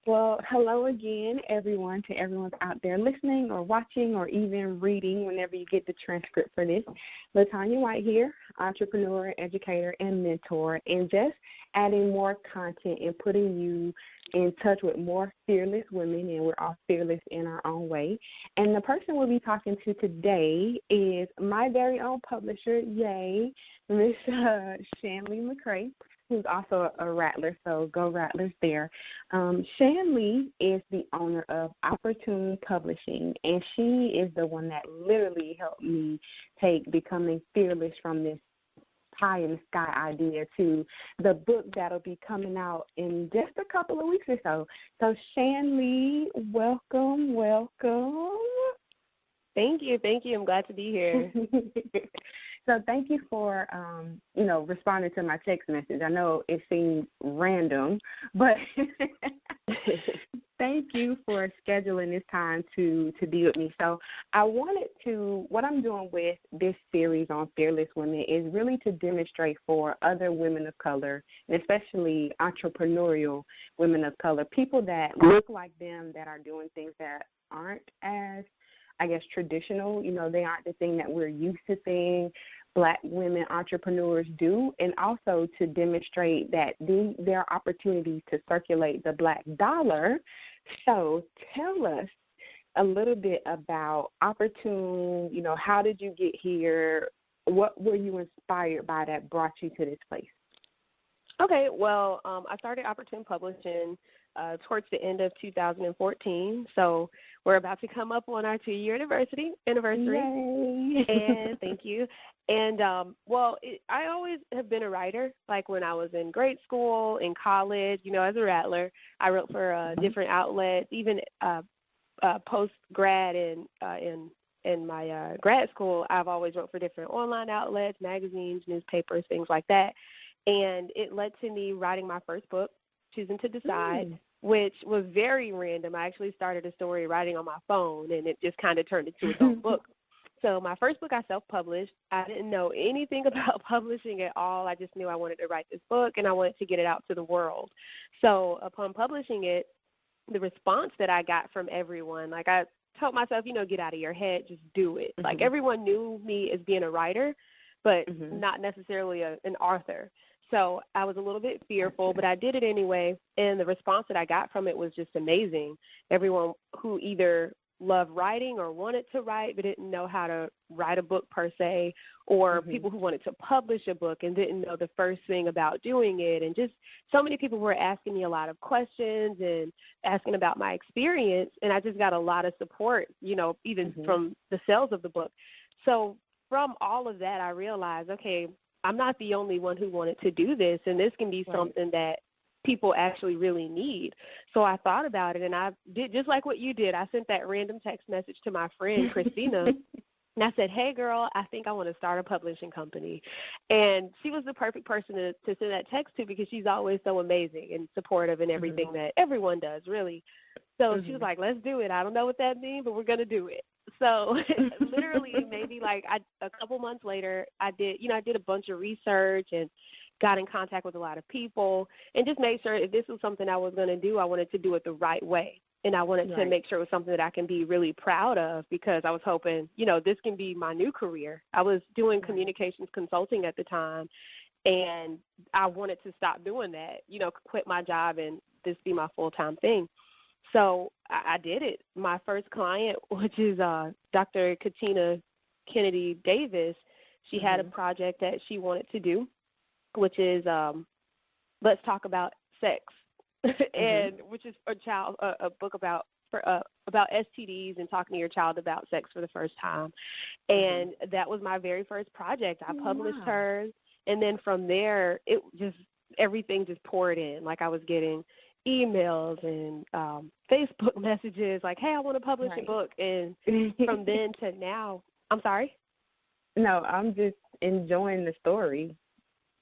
Well, hello again, everyone, to everyone out there listening or watching or even reading whenever you get the transcript for this. LaTanya White here, entrepreneur, educator, and mentor, and just adding more content and putting you in touch with more fearless women, and we're all fearless in our own way. And the person we'll be talking to today is my very own publisher, yay, Miss Shanley McCray, who's also a Rattler, so go Rattlers there. Shanley is the owner of Opportune Publishing, and she is the one that literally helped me take becoming fearless from this pie-in-the-sky idea to the book that'll be coming out in just a couple of weeks or so. So, Shanley, welcome. Thank you. I'm glad to be here. So thank you for, responding to my text message. I know it seems random, but thank you for scheduling this time to be with me. So what I'm doing with this series on Fearless Women is really to demonstrate for other women of color, and especially entrepreneurial women of color, people that look like them, that are doing things that aren't as, I guess, traditional. They aren't the thing that we're used to seeing Black women entrepreneurs do, and also to demonstrate that there are opportunities to circulate the Black dollar. So tell us a little bit about Opportune. How did you get here? What were you inspired by that brought you to this place? Okay, well, I started Opportune Publishing towards the end of 2014, so we're about to come up on our 2-year anniversary. Yay. And thank you. And, I always have been a writer. Like when I was in grade school, in college, as a Rattler, I wrote for different outlets, even post-grad in my grad school. I've always wrote for different online outlets, magazines, newspapers, things like that. And it led to me writing my first book, Choosing to Decide, which was very random. I actually started a story writing on my phone, and it just kind of turned into its own book. So my first book I self-published. I didn't know anything about publishing at all. I just knew I wanted to write this book, and I wanted to get it out to the world. So upon publishing it, the response that I got from everyone, like I told myself, get out of your head, just do it. Like everyone knew me as being a writer, but not necessarily an author. So I was a little bit fearful, but I did it anyway, and the response that I got from it was just amazing. Everyone who either loved writing or wanted to write but didn't know how to write a book per se, or people who wanted to publish a book and didn't know the first thing about doing it, and just so many people were asking me a lot of questions and asking about my experience, and I just got a lot of support, even from the sales of the book. So from all of that, I realized, okay, I'm not the only one who wanted to do this, and this can be something that people actually really need. So I thought about it, and I did just like what you did. I sent that random text message to my friend, Christina, and I said, hey, girl, I think I want to start a publishing company. And she was the perfect person to send that text to because she's always so amazing and supportive in everything that everyone does, really. So she was like, let's do it. I don't know what that means, but we're going to do it. So literally maybe like a couple months later, I did a bunch of research and got in contact with a lot of people and just made sure if this was something I was going to do, I wanted to do it the right way. And I wanted to make sure it was something that I can be really proud of because I was hoping, this can be my new career. I was doing communications consulting at the time, and I wanted to stop doing that, quit my job and this be my full-time thing. So I did it. My first client, which is Dr. Katina Kennedy Davis, she had a project that she wanted to do, which is Let's Talk About Sex, and which is a book about STDs and talking to your child about sex for the first time. And that was my very first project. I published hers, and then from there, everything just poured in. Like I was getting emails and Facebook messages like, hey, I want to publish a book. And from then to now, I'm sorry? No, I'm just enjoying the story.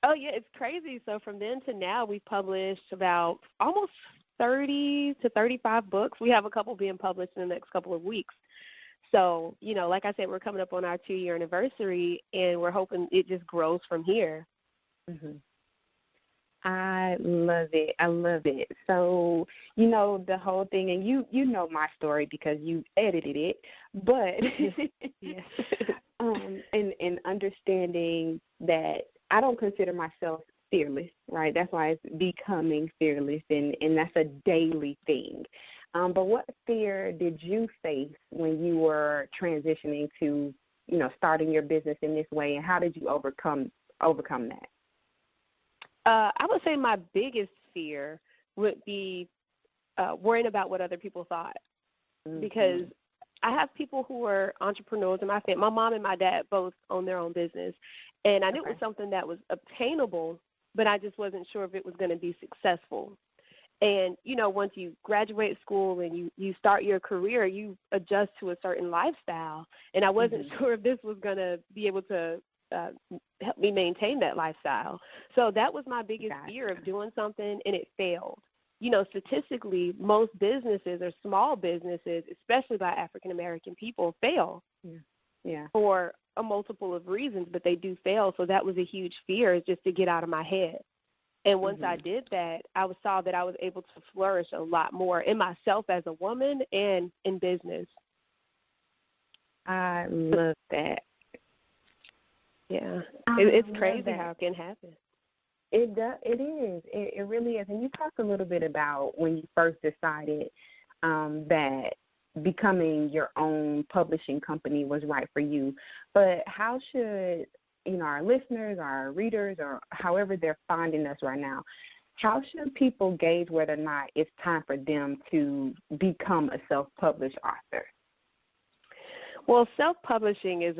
Oh, yeah, it's crazy. So from then to now, we've published about almost 30 to 35 books. We have a couple being published in the next couple of weeks. So, like I said, we're coming up on our 2-year anniversary, and we're hoping it just grows from here. I love it. I love it. So, you know, the whole thing, and you know my story because you edited it, but Yes. and understanding that I don't consider myself fearless, right? That's why it's becoming fearless, and that's a daily thing. But what fear did you face when you were transitioning to, you know, starting your business in this way, and how did you overcome that? I would say my biggest fear would be worrying about what other people thought, because I have people who are entrepreneurs in my family. My mom and my dad both own their own business, and I knew it was something that was obtainable, but I just wasn't sure if it was going to be successful. And, you know, once you graduate school and you start your career, you adjust to a certain lifestyle, and I wasn't sure if this was going to be able to help me maintain that lifestyle. So that was my biggest fear of doing something, and it failed. You know, statistically, most businesses or small businesses, especially by African-American people, fail for a multiple of reasons, but they do fail. So that was a huge fear, is just to get out of my head. And once I did that, I saw that I was able to flourish a lot more in myself as a woman and in business. I love that. Yeah, it's crazy how it can happen. It is. It really is. And you talked a little bit about when you first decided that becoming your own publishing company was right for you. But how should, you know, our listeners, our readers, or however they're finding us right now, how should people gauge whether or not it's time for them to become a self-published author? Well, self-publishing is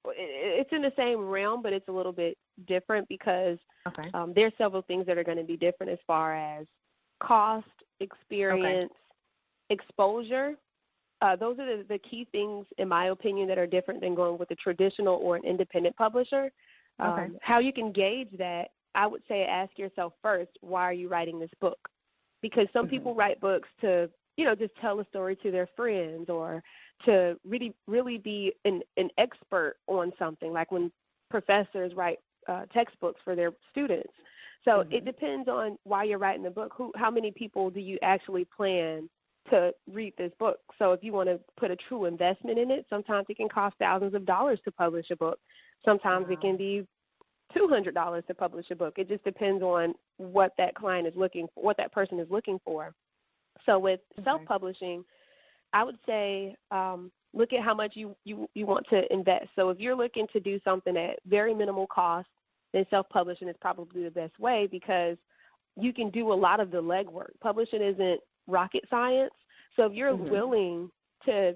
it's in the same realm, but it's a little bit different because there are several things that are going to be different as far as cost, experience, exposure. Those are the key things, in my opinion, that are different than going with a traditional or an independent publisher. How you can gauge that, I would say ask yourself first, why are you writing this book? Because some people write books to, you know, just tell a story to their friends, or to really be an expert on something, like when professors write textbooks for their students. So it depends on why you're writing the book. How many people do you actually plan to read this book? So if you want to put a true investment in it, sometimes it can cost thousands of dollars to publish a book. Sometimes it can be $200 to publish a book. It just depends on what that client is looking for, what that person is looking for. So with self-publishing, I would say look at how much you want to invest. So if you're looking to do something at very minimal cost, then self-publishing is probably the best way, because you can do a lot of the legwork. Publishing isn't rocket science. So if you're willing to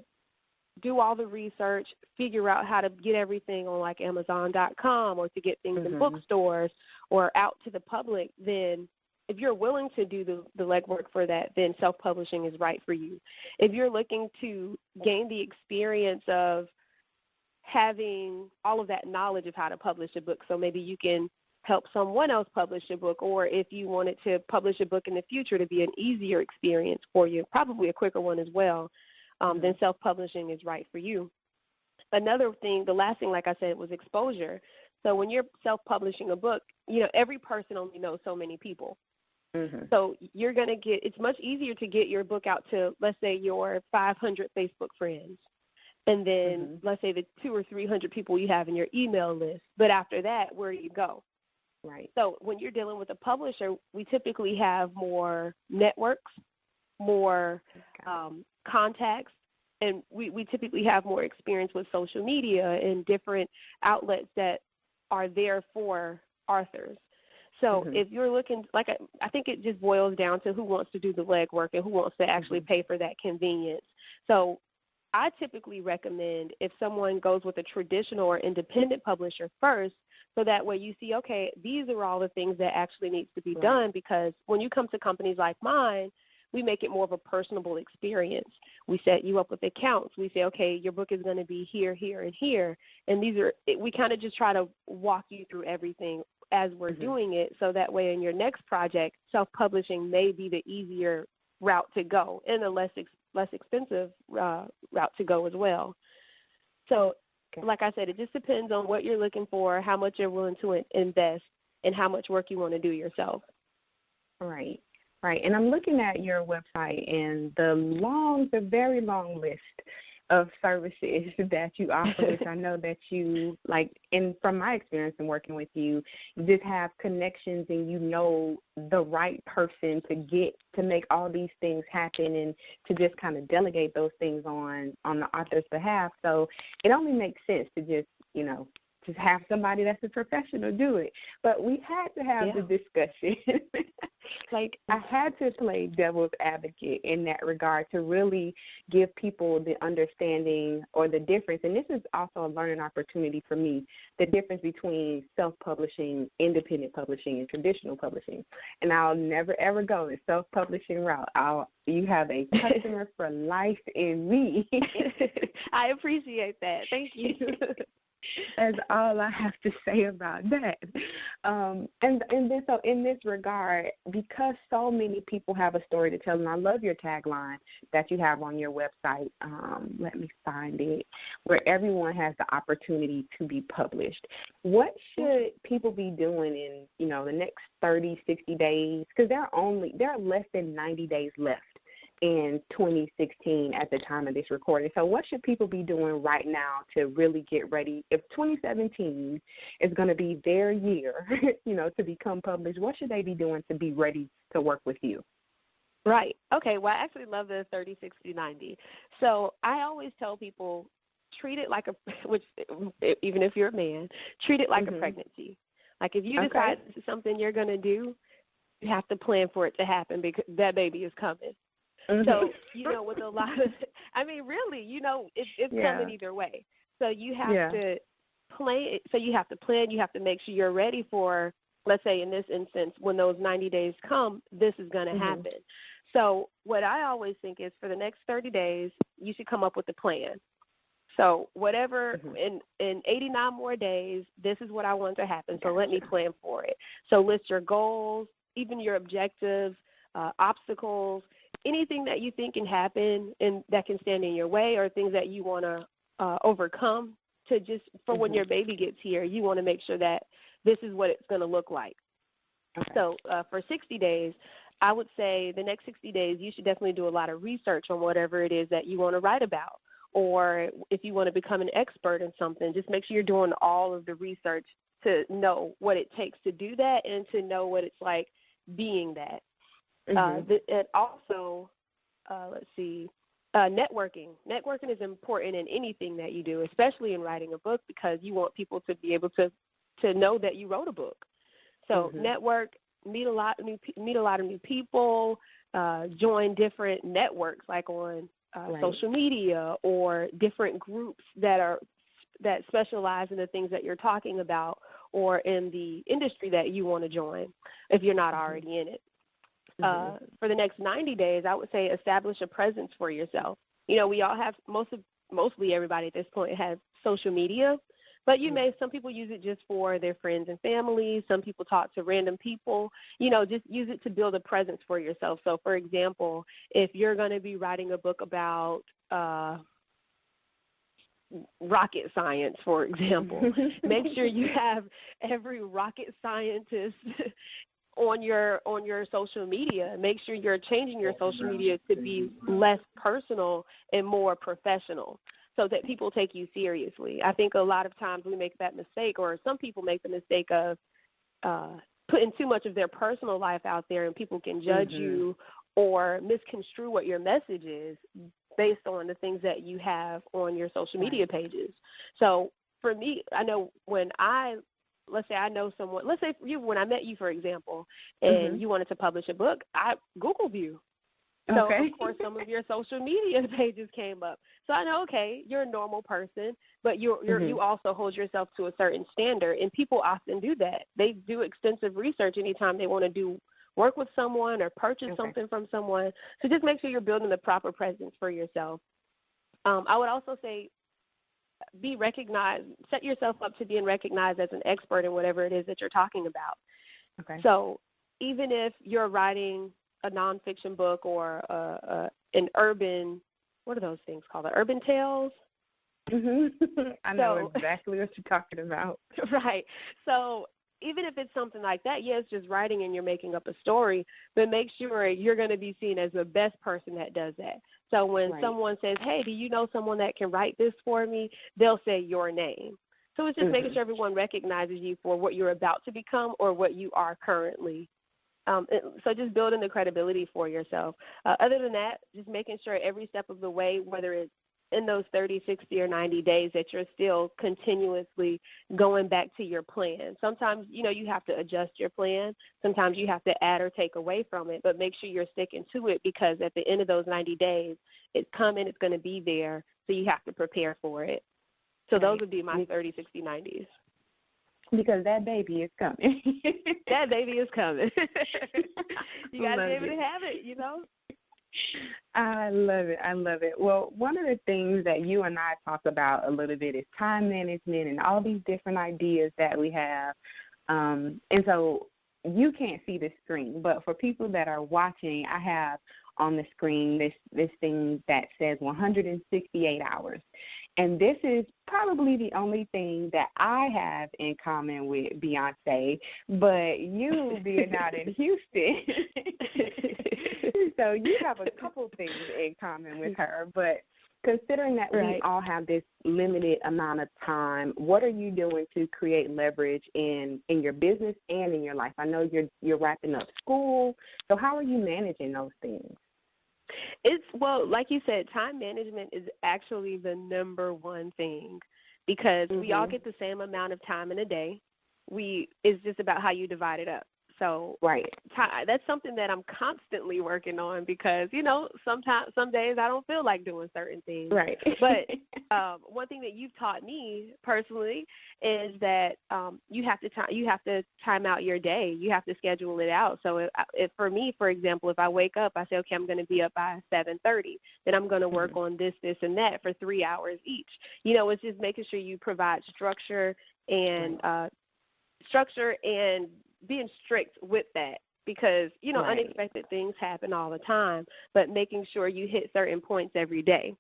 do all the research, figure out how to get everything on like Amazon.com, or to get things in bookstores or out to the public, then if you're willing to do the legwork for that, then self-publishing is right for you. If you're looking to gain the experience of having all of that knowledge of how to publish a book, so maybe you can help someone else publish a book, or if you wanted to publish a book in the future to be an easier experience for you, probably a quicker one as well, then self-publishing is right for you. Another thing, the last thing, like I said, was exposure. So when you're self-publishing a book, you know, every person only knows so many people. So you're going to it's much easier to get your book out to, let's say, your 500 Facebook friends, and then let's say the 200 or 300 people you have in your email list. But after that, where do you go? Right. So when you're dealing with a publisher, we typically have more networks, more contacts, and we typically have more experience with social media and different outlets that are there for authors. So if you're looking, like I think it just boils down to who wants to do the legwork and who wants to actually pay for that convenience. So I typically recommend if someone goes with a traditional or independent publisher first, so that way you see, okay, these are all the things that actually needs to be done, because when you come to companies like mine, we make it more of a personable experience. We set you up with accounts. We say, okay, your book is going to be here, here, and here. And we kind of just try to walk you through everything as we're doing it, so that way in your next project, self-publishing may be the easier route to go and the less expensive route to go as well. So like I said, it just depends on what you're looking for, how much you're willing to invest, and how much work you want to do yourself. Right. Right. And I'm looking at your website and the very long list of services that you offer, which I know that you, like, and from my experience in working with you, you just have connections and you know the right person to make all these things happen and to just kind of delegate those things on the author's behalf. So it only makes sense to just, just have somebody that's a professional do it. But we had to have the discussion. Like, I had to play devil's advocate in that regard to really give people the understanding or the difference. And this is also a learning opportunity for me, the difference between self-publishing, independent publishing, and traditional publishing. And I'll never, ever go the self-publishing route. You have a customer for life in me. I appreciate that. Thank you. That's all I have to say about that. And then, so in this regard, because so many people have a story to tell, and I love your tagline that you have on your website. Let me find it, where everyone has the opportunity to be published. What should people be doing in, the next 30, 60 days? Because there are less than 90 days left in 2016 at the time of this recording. So what should people be doing right now to really get ready? If 2017 is going to be their year, to become published, what should they be doing to be ready to work with you? Right. Okay. Well, I actually love the 30, 60, 90. So I always tell people, treat it like even if you're a man, treat it like a pregnancy. Like, if you decide this is something you're going to do, you have to plan for it to happen because that baby is coming. So, with a lot of, really, it's coming either way. So you have to plan. So you have to plan. You have to make sure you're ready for, let's say in this instance, when those 90 days come, this is going to happen. So what I always think is for the next 30 days, you should come up with a plan. So whatever, in 89 more days, this is what I want to happen. So let me plan for it. So list your goals, even your objectives, obstacles, anything that you think can happen and that can stand in your way, or things that you want to overcome, to just for when your baby gets here, you want to make sure that this is what it's going to look like. So for 60 days, I would say the next 60 days, you should definitely do a lot of research on whatever it is that you want to write about. Or if you want to become an expert in something, just make sure you're doing all of the research to know what it takes to do that and to know what it's like being that. And also, let's see, networking. Networking is important in anything that you do, especially in writing a book, because you want people to be able to know that you wrote a book. So network, meet a lot of new people, join different networks like on social media, or different groups that specialize in the things that you're talking about, or in the industry that you want to join if you're not already in it. For the next 90 days, I would say establish a presence for yourself. We all have, mostly everybody at this point has social media, but some people use it just for their friends and family. Some people talk to random people. Just use it to build a presence for yourself. So, for example, if you're going to be writing a book about rocket science, for example, make sure you have every rocket scientist on your social media. Make sure you're changing your social media to be less personal and more professional, so that people take you seriously. I think a lot of times we make that mistake, or some people make the mistake of putting too much of their personal life out there, and people can judge you or misconstrue what your message is based on the things that you have on your social media pages. So for me, I know when let's say I know someone, let's say when I met you, for example, and you wanted to publish a book, I Googled you. So, of course, some of your social media pages came up. So I know, you're a normal person, but you also hold yourself to a certain standard, and people often do that. They do extensive research anytime they want to work with someone or purchase something from someone. So just make sure you're building the proper presence for yourself. I would also say be recognized, set yourself up to being recognized as an expert in whatever it is that you're talking about. So even if you're writing a nonfiction book or an urban, what are those things called? The urban tales? I know exactly what you're talking about. Right. So even if it's something like that, yeah, it's just writing and you're making up a story, but make sure you're going to be seen as the best person that does that. So when someone says, hey, do you know someone that can write this for me, they'll say your name. So it's just making sure everyone recognizes you for what you're about to become or what you are currently. So just building the credibility for yourself. Other than that, just making sure every step of the way, whether it's in those 30, 60, or 90 days, that you're still continuously going back to your plan. Sometimes, you have to adjust your plan. Sometimes you have to add or take away from it, but make sure you're sticking to it, because at the end of those 90 days, it's coming, it's going to be there, so you have to prepare for it. So those would be my 30, 60, 90s. Because that baby is coming. That baby is coming. You got to be able to have it, I love it. I love it. Well, one of the things that you and I talk about a little bit is time management and all these different ideas that we have. And so you can't see the screen, but for people that are watching, I have on the screen this thing that says 168 hours. And this is probably the only thing that I have in common with Beyonce, but you being out in Houston, so you have a couple things in common with her. But considering that we all have this limited amount of time, what are you doing to create leverage in your business and in your life? I know you're wrapping up school, so how are you managing those things? Well, like you said, time management is actually the number one thing, because we all get the same amount of time in a day. It's just about how you divide it up. So that's something that I'm constantly working on, because, some days I don't feel like doing certain things. Right. But one thing that you've taught me personally is that you have to time out your day. You have to schedule it out. So if for me, for example, if I wake up, I say, okay, I'm going to be up by 7:30. Then I'm going to work on this, and that for 3 hours each. It's just making sure you provide structure and being strict with that, because, unexpected things happen all the time, but making sure you hit certain points every day.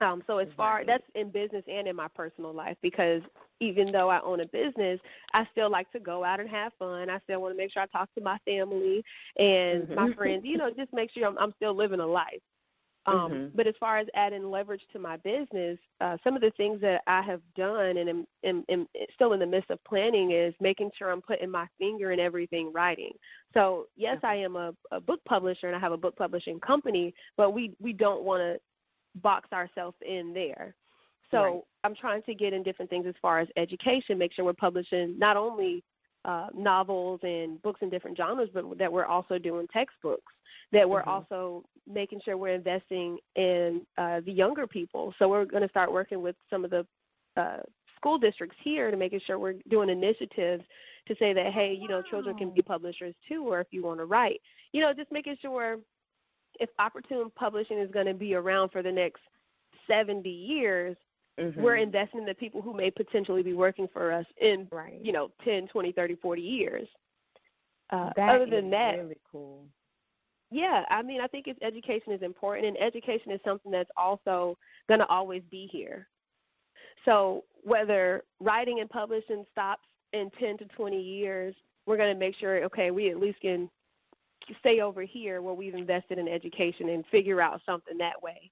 So as far, that's in business and in my personal life, because even though I own a business, I still like to go out and have fun. I still want to make sure I talk to my family and my friends, just make sure I'm still living a life. But as far as adding leverage to my business, some of the things that I have done and am still in the midst of planning is making sure I'm putting my finger in everything writing. So, yes, I am a book publisher and I have a book publishing company, but we don't want to box ourselves in there. So I'm trying to get in different things as far as education, make sure we're publishing not only novels and books in different genres, but that we're also doing textbooks, that we're also making sure we're investing in the younger people. So we're going to start working with some of the school districts here to making sure we're doing initiatives to say that, hey, children can be publishers too, or if you want to write, just making sure if Opportune Publishing is going to be around for the next 70 years, we're investing in the people who may potentially be working for us in, 10, 20, 30, 40 years. Other than that, really cool. Yeah, I think education is important, and education is something that's also going to always be here. So whether writing and publishing stops in 10 to 20 years, we're going to make sure, okay, we at least can stay over here where we've invested in education and figure out something that way.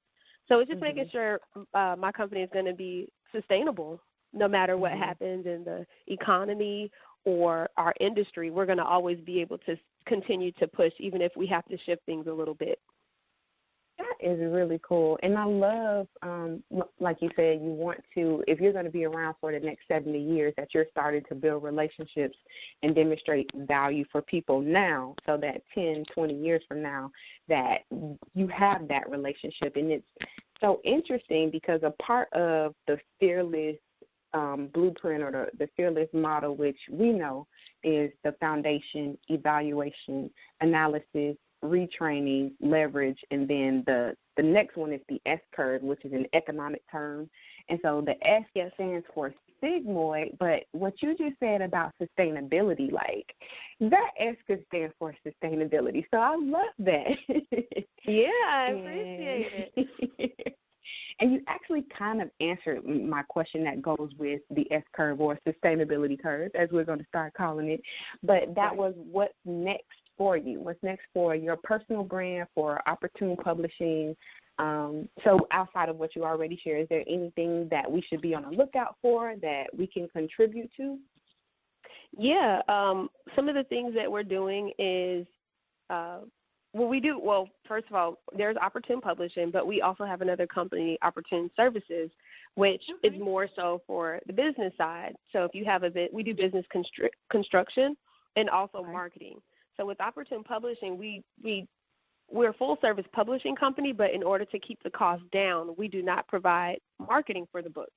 So it's just making sure my company is going to be sustainable no matter what happens in the economy or our industry. We're going to always be able to continue to push, even if we have to shift things a little bit. That is really cool. And I love, like you said, you want to, if you're going to be around for the next 70 years, that you're starting to build relationships and demonstrate value for people now, so that 10, 20 years from now that you have that relationship. And it's so interesting because a part of the fearless blueprint or the fearless model, which we know is the foundation, evaluation, analysis, retraining, leverage, and then the next one is the S curve, which is an economic term. And so the S stands for sigmoid, but what you just said about sustainability, like that S could stand for sustainability. So I love that. Yeah, I appreciate it. And you actually kind of answered my question that goes with the S-curve or sustainability curve, as we're going to start calling it. But that was what's next for you. What's next for your personal brand, for Opportune Publishing? So outside of what you already shared, is there anything that we should be on the lookout for that we can contribute to? Yeah, some of the things that we're doing is, first of all, there's Opportune Publishing, but we also have another company, Opportune Services, which is more so for the business side. So if you have we do business construction and also marketing. So with Opportune Publishing, we're a full-service publishing company, but in order to keep the cost down, we do not provide marketing for the books.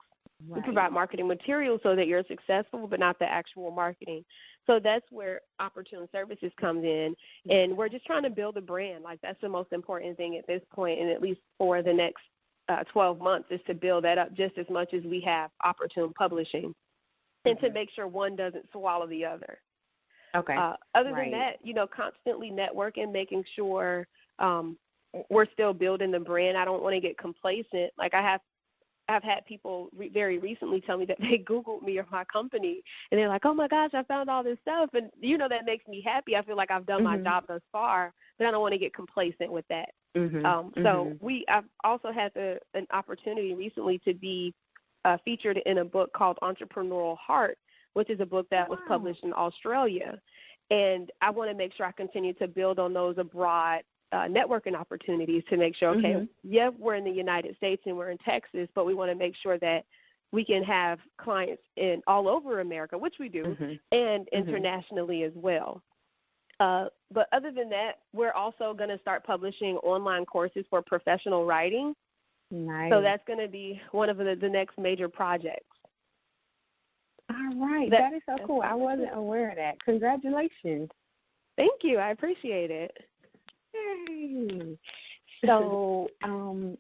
Right. We provide marketing materials so that you're successful, but not the actual marketing. So that's where Opportune Services comes in, and we're just trying to build a brand. Like, that's the most important thing at this point, and at least for the next 12 months, is to build that up just as much as we have Opportune Publishing, and to make sure one doesn't swallow the other. Okay. Other than that, constantly networking, making sure we're still building the brand. I don't want to get complacent. Like, I've had people very recently tell me that they Googled me or my company, and they're like, oh, my gosh, I found all this stuff. And, that makes me happy. I feel like I've done my job thus far, but I don't want to get complacent with that. So I've also had an opportunity recently to be featured in a book called Entrepreneurial Heart, which is a book that was published in Australia. And I want to make sure I continue to build on those abroad networking opportunities to make sure, we're in the United States and we're in Texas, but we want to make sure that we can have clients in all over America, which we do, and internationally as well. But other than that, we're also going to start publishing online courses for professional writing. Nice. So that's going to be one of the next major projects. All right. That is so cool. I wasn't aware of that. Congratulations. Thank you. I appreciate it. Yay. So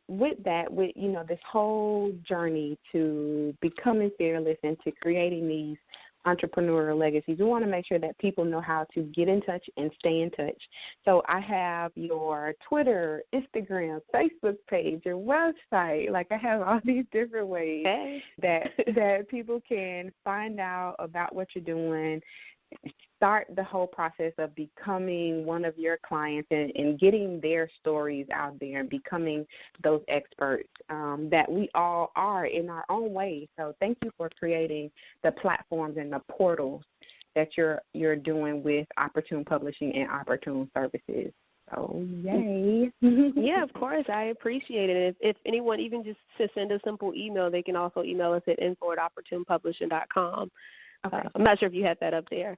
with that, with, this whole journey to becoming fearless and to creating these entrepreneurial legacies, we want to make sure that people know how to get in touch and stay in touch. So I have your Twitter, Instagram, Facebook page, your website. Like, I have all these different ways that people can find out about what you're doing, start the whole process of becoming one of your clients and getting their stories out there and becoming those experts that we all are in our own way. So thank you for creating the platforms and the portals that you're doing with Opportune Publishing and Opportune Services. So, yay. Yeah, of course. I appreciate it. If anyone even just to send a simple email, they can also email us at info@opportunepublishing.com. Okay. I'm not sure if you had that up there.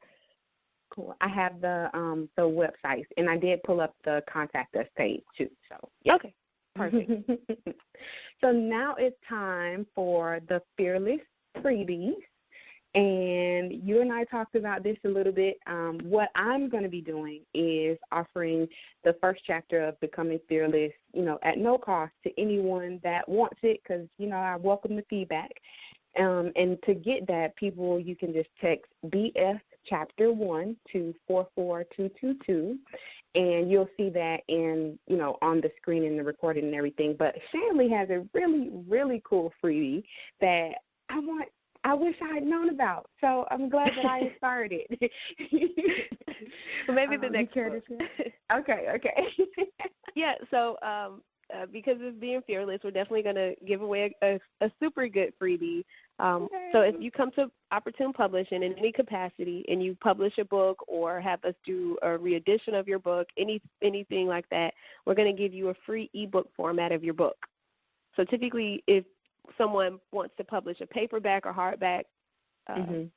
Cool. I have the websites, and I did pull up the contact us page too. So yeah. Okay. Perfect. So now it's time for the Fearless freebies, and you and I talked about this a little bit. What I'm going to be doing is offering the first chapter of Becoming Fearless, at no cost to anyone that wants it, because I welcome the feedback. And to get that, people, you can just text BF Chapter 1 to 44222, and you'll see that on the screen in the recording and everything. But Shanley has a really, really cool freebie that I wish I had known about. So I'm glad that I inspired it. Well, maybe the next book. Okay. Yeah, so because of being fearless, we're definitely going to give away a super good freebie. So if you come to Opportune Publishing in any capacity and you publish a book or have us do a re-edition of your book, anything like that, we're going to give you a free ebook format of your book. So typically, if someone wants to publish a paperback or hardback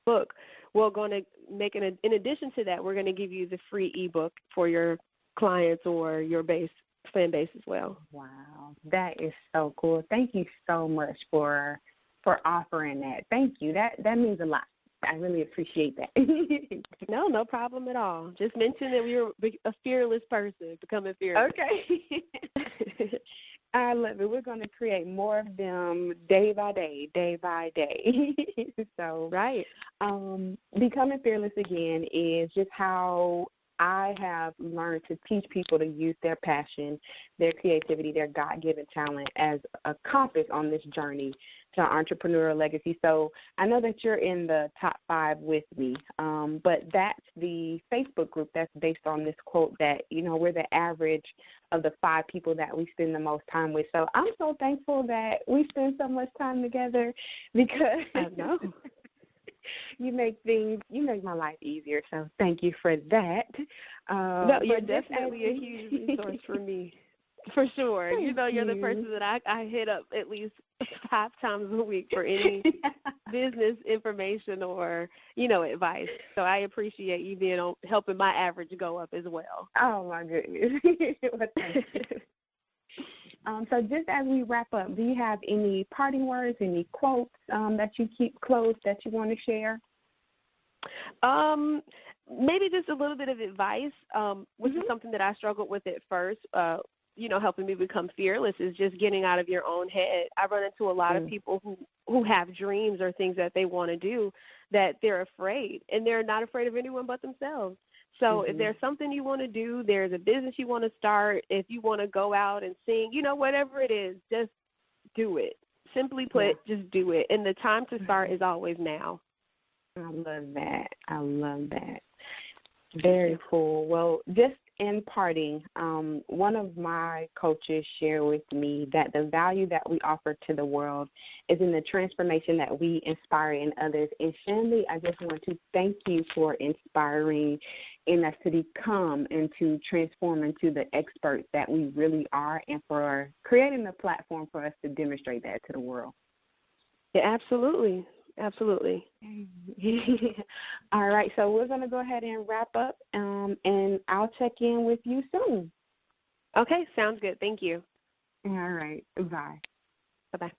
book, we're going to make in addition to that, we're going to give you the free ebook for your clients or your fan base as well. Wow, that is so cool. Thank you so much for offering that. Thank you. That means a lot. I really appreciate that. No problem at all. Just mention that we're a fearless person, becoming fearless. Okay. I love it. We're going to create more of them day by day. So, right. Becoming fearless again is just how I have learned to teach people to use their passion, their creativity, their God-given talent as a compass on this journey to entrepreneurial legacy. So I know that you're in the top 5 with me, but that's the Facebook group that's based on this quote that, we're the average of the 5 people that we spend the most time with. So I'm so thankful that we spend so much time together because I know. you make my life easier, so thank you for that. No, you're definitely a huge resource for me, for sure. You're the person that I hit up at least 5 times a week for any business information or, advice. So I appreciate you being helping my average go up as well. Oh, my goodness. Well, thank you. So just as we wrap up, do you have any parting words, any quotes that you keep close that you want to share? Maybe just a little bit of advice, which is something that I struggled with at first, helping me become fearless is just getting out of your own head. I run into a lot of people who have dreams or things that they want to do that they're afraid, and they're not afraid of anyone but themselves. So if there's something you want to do, there's a business you want to start, if you want to go out and sing, whatever it is, just do it. Simply put, just do it. And the time to start is always now. I love that. Very cool. Well, just in parting, one of my coaches shared with me that the value that we offer to the world is in the transformation that we inspire in others. And Shanley, I just want to thank you for inspiring in us to become and to transform into the experts that we really are, and for creating a platform for us to demonstrate that to the world. Yeah, absolutely. Absolutely. All right, so we're going to go ahead and wrap up, and I'll check in with you soon. Okay, sounds good. Thank you. All right, bye. Bye-bye.